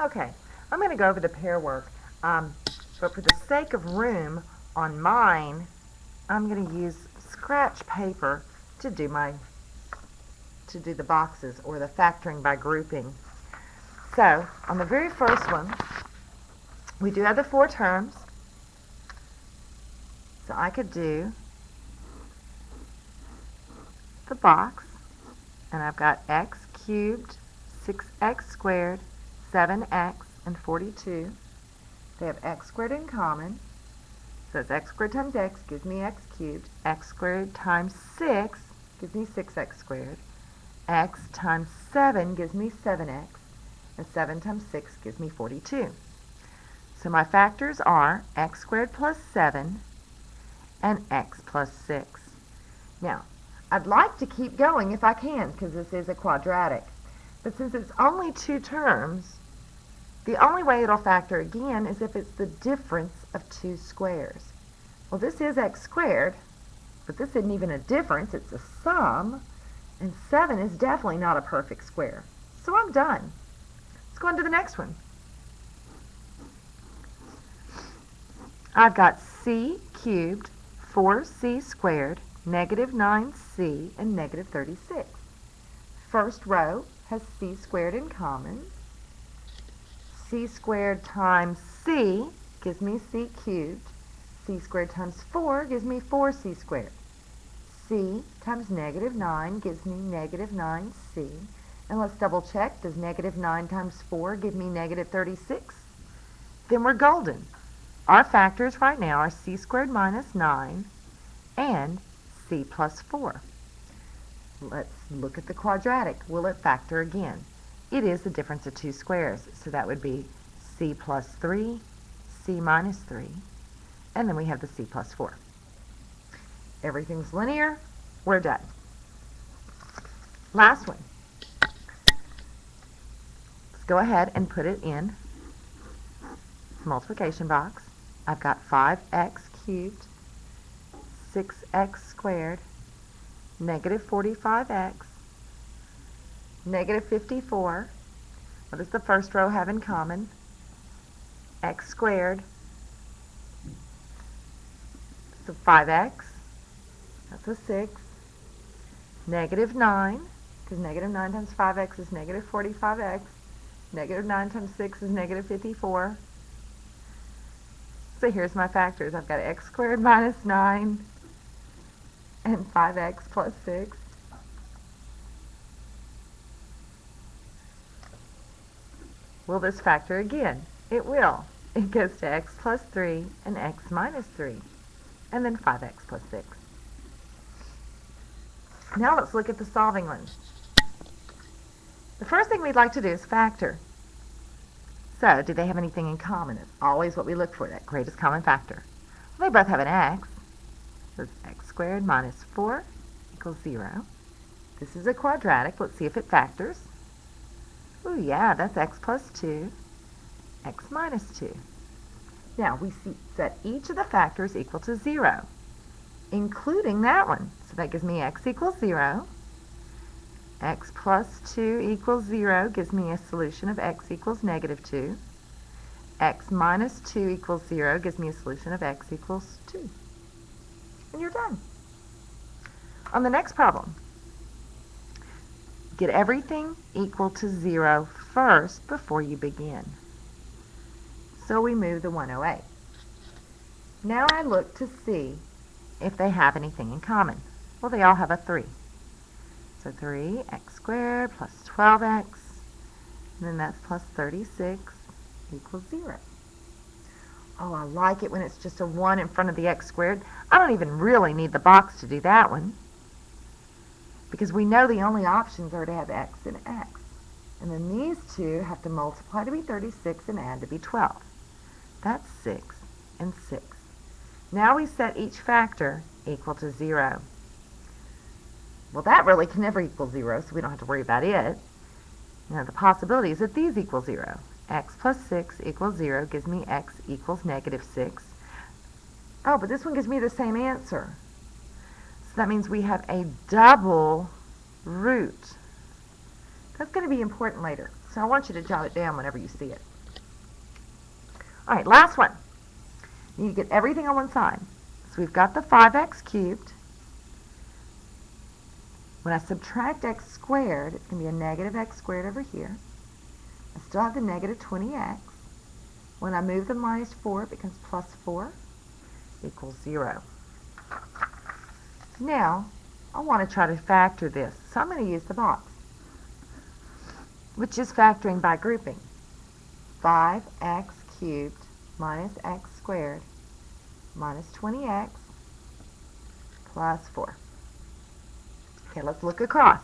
Okay, I'm going to go over the pair work, but for the sake of room on mine, I'm going to use scratch paper to do the boxes or the factoring by grouping. So on the very first one, we do have the 4 terms. So I could do the box, and I've got x cubed, 6x squared, 7x, and 42. They have x squared in common. So it's x squared times x gives me x cubed. X squared times 6 gives me 6x squared. X times 7 gives me 7x. And 7 times 6 gives me 42. So my factors are x squared plus 7 and x plus 6. Now, I'd like to keep going if I can, because this is a quadratic. But since it's only 2 terms, the only way it'll factor again is if it's the difference of 2 squares. Well, this is x squared, but this isn't even a difference, it's a sum, and 7 is definitely not a perfect square. So I'm done. Let's go on to the next one. I've got c cubed, 4c squared, negative 9c, and negative 36. First row has c squared in common. C squared times c gives me c cubed. C squared times 4 gives me 4c squared. C times negative 9 gives me negative 9c. And let's double check. Does negative 9 times 4 give me negative 36? Then we're golden. Our factors right now are c squared minus 9 and c plus 4. Let's look at the quadratic. Will it factor again? It is the difference of 2 squares, so that would be c plus 3, c minus 3, and then we have the c plus 4. Everything's linear. We're done. Last one. Let's go ahead and put it in the multiplication box. I've got 5x cubed, 6x squared, negative 45x, negative 54. What does the first row have in common? X squared. So 5x, that's a 6. Negative 9, because negative 9 times 5x is negative 45x. Negative 9 times 6 is negative 54. So here's my factors. I've got x squared minus 9 and 5x plus 6. Will this factor again? It will. It goes to x plus 3 and x minus 3, and then 5x plus 6. Now let's look at the solving one. The first thing we'd like to do is factor. So, do they have anything in common? It's always what we look for, that greatest common factor. Well, they both have an x. So it's x squared minus 4 equals 0. This is a quadratic. Let's see if it factors. Oh yeah, that's x plus 2, x minus 2. Now, we set each of the factors equal to 0, including that one. So that gives me x equals 0. X plus 2 equals 0 gives me a solution of x equals negative 2. X minus 2 equals 0 gives me a solution of x equals 2. And you're done. On the next problem, get everything equal to 0 first before you begin. So we move the 108. Now I look to see if they have anything in common. Well, they all have a 3. So 3x squared plus 12x, and then that's plus 36 equals 0. Oh, I like it when it's just a 1 in front of the x squared. I don't even really need the box to do that one, because we know the only options are to have x and x. And then these two have to multiply to be 36 and add to be 12. That's 6 and 6. Now we set each factor equal to 0. Well, that really can never equal 0, so we don't have to worry about it. Now, the possibility is that these equal 0. X plus 6 equals 0 gives me x equals negative 6. Oh, but this one gives me the same answer. So that means we have a double root. That's going to be important later, so I want you to jot it down whenever you see it. All right, last one. You get everything on one side. So we've got the 5x cubed. When I subtract x squared, it's going to be a negative x squared over here. I still have the negative 20x. When I move the minus 4, it becomes plus 4 equals 0. Now, I want to try to factor this. So I'm going to use the box, which is factoring by grouping. 5x cubed minus x squared minus 20x plus 4. Okay, let's look across.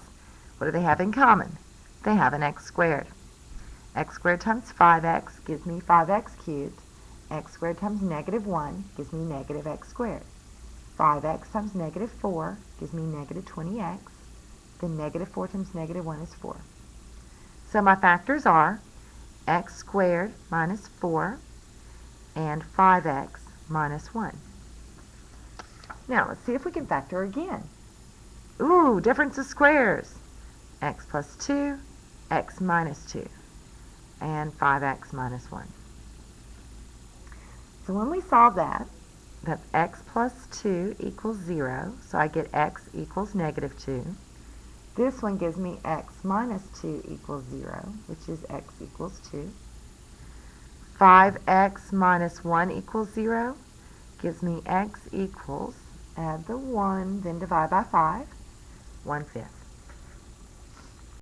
What do they have in common? They have an x squared. X squared times 5x gives me 5x cubed. X squared times negative 1 gives me negative x squared. 5x times negative 4 gives me negative 20x. Then negative 4 times negative 1 is 4. So my factors are x squared minus 4 and 5x minus 1. Now let's see if we can factor again. Ooh, difference of squares. X plus 2, x minus 2, and 5x minus 1. So when we solve that, that's x plus 2 equals 0, so I get x equals negative 2. This one gives me x minus 2 equals 0, which is x equals 2. 5x minus 1 equals 0 gives me x equals, add the 1, then divide by 5, 1/5.